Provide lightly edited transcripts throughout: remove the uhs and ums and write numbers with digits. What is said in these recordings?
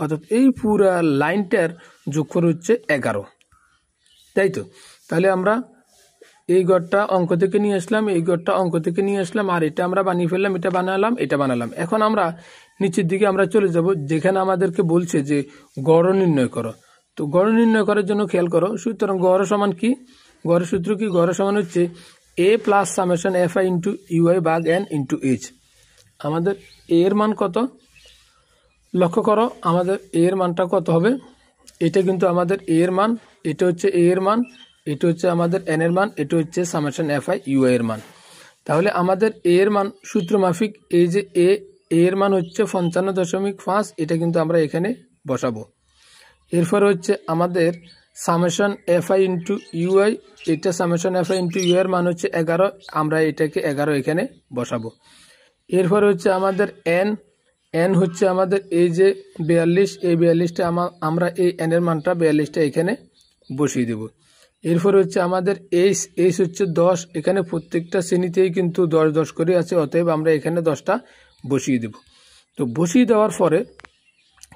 অর্থাৎ এই পুরা লাইনটার যোগফল হচ্ছে 11, তাই তো। তাহলে আমরা এই গড়টা অঙ্ক থেকে নিয়ে আসলাম, এই গড়টা অঙ্ক থেকে নিয়ে আসলাম, আর এটা আমরা বানিয়ে ফেললাম, এটা বানালাম। এখন আমরা নিচের দিকে আমরা চলে যাব, যেখানে আমাদেরকে বলছে যে গড় নির্ণয় করো। তো গড় নির্ণয় করার জন্য খেয়াল করো, সুতরাং গড় সমান কি, গড়ের সূত্র কি, গড় সমান হচ্ছে a plus summation fi into u i ভাগ n ইন্টু এইচ। আমাদের a এর মান কত লক্ষ্য করো, আমাদের a এর মানটা কত হবে, এটা কিন্তু আমাদের a এর মান, এটা হচ্ছে a এর মান, এটা হচ্ছে আমাদের n এর মান, এটা হচ্ছে সামেশন fi ইউআই এর মান। তাহলে আমাদের a এর মান সূত্র মাফিক এই যে a এর মান হচ্ছে 55.5, এটা কিন্তু আমরা এখানে বসাবো। এরপর হচ্ছে আমাদের সামেশন fi ইন্টু ইউআই, এটা সামেশন fi ইন্টু ইউ এর মান হচ্ছে 11, আমরা এটাকে 11 এখানে বসাবো। এরপর হচ্ছে আমাদের n হচ্ছে আমাদের এই যে 42, এই 42টা আমরা এই n এর মানটা 42টা এখানে বসিয়ে দেব। এরপর হচ্ছে আমাদের এইচ হচ্ছে 10, এখানে প্রত্যেকটা শ্রেণীতেই কিন্তু 10 10 করে আছে, অতএব আমরা এখানে 10টা বসিয়ে দেব। তো বসিয়ে দেওয়ার পরে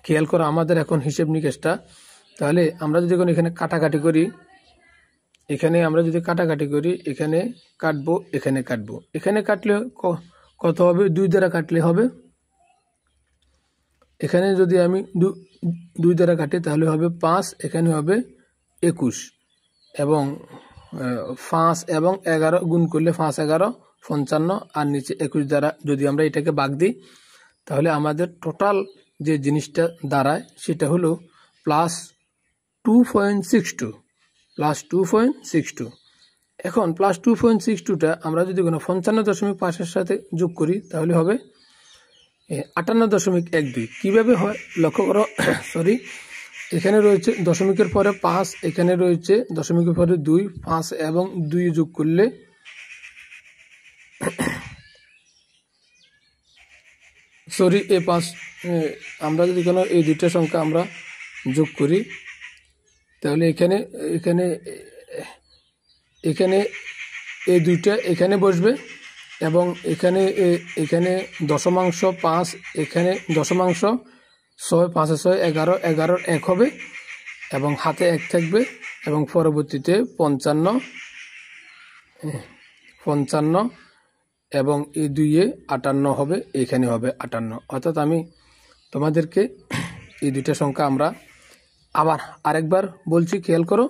খেয়াল করো আমাদের এখন হিসেব নিকেশটা, তাহলে আমরা যদি এখন এখানে কাটাকাটি করি, এখানে আমরা যদি কাটাকাটি করি, এখানে কাটবো, এখানে কাটবো, এখানে কাটলে কত হবে, 2 দ্বারা কাটলে হবে, এখানে যদি আমি 2 দ্বারা কাটি তাহলে হবে 5, এখানে হবে 21, এবং 5 এবং 11 গুণ করলে 5 11 55, আর নিচে 21 দ্বারা যদি আমরা এটাকে ভাগ দিই তাহলে আমাদের টোটাল যে জিনিসটা দাঁড়ায় সেটা হলো প্লাস 2.62, প্লাস 2.62। এখন প্লাস 2.62টা আমরা যদি কোনো 55.5-এর সাথে যোগ করি তাহলে হবে 58.12। কীভাবে হয় লক্ষ্য করো, সরি, এখানে রয়েছে দশমিকের পরে 5, এখানে রয়েছে দশমিকের পরে 2, 5 এবং 2 যোগ করলে সরি এই 5, আমরা যদি কোনো এই দুইটা সংখ্যা আমরা যোগ করি তাহলে এখানে এখানে এখানে এই দুইটা এখানে বসবে, এবং এখানে এখানে দশমাংশ 5, এখানে দশমাংশ 6, 5 6 11, 11 1 হবে, এবং হাতে 1 থাকবে, এবং পরবর্তীতে 55 এবং এই 2 58 হবে, এখানে হবে 58। অর্থাৎ আমি তোমাদেরকে এই দুইটা সংখ্যা আমরা আবার আরেকবার বলছি, খেয়াল করো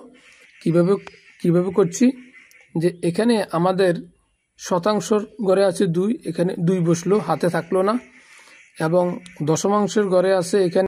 কিভাবে করছি, যে এখানে আমাদের শতাংশের ঘরে আছে 2, এখানে 2 বসলো, হাতে থাকলো না, এবং দশমাংশের ঘরে আছে এখানে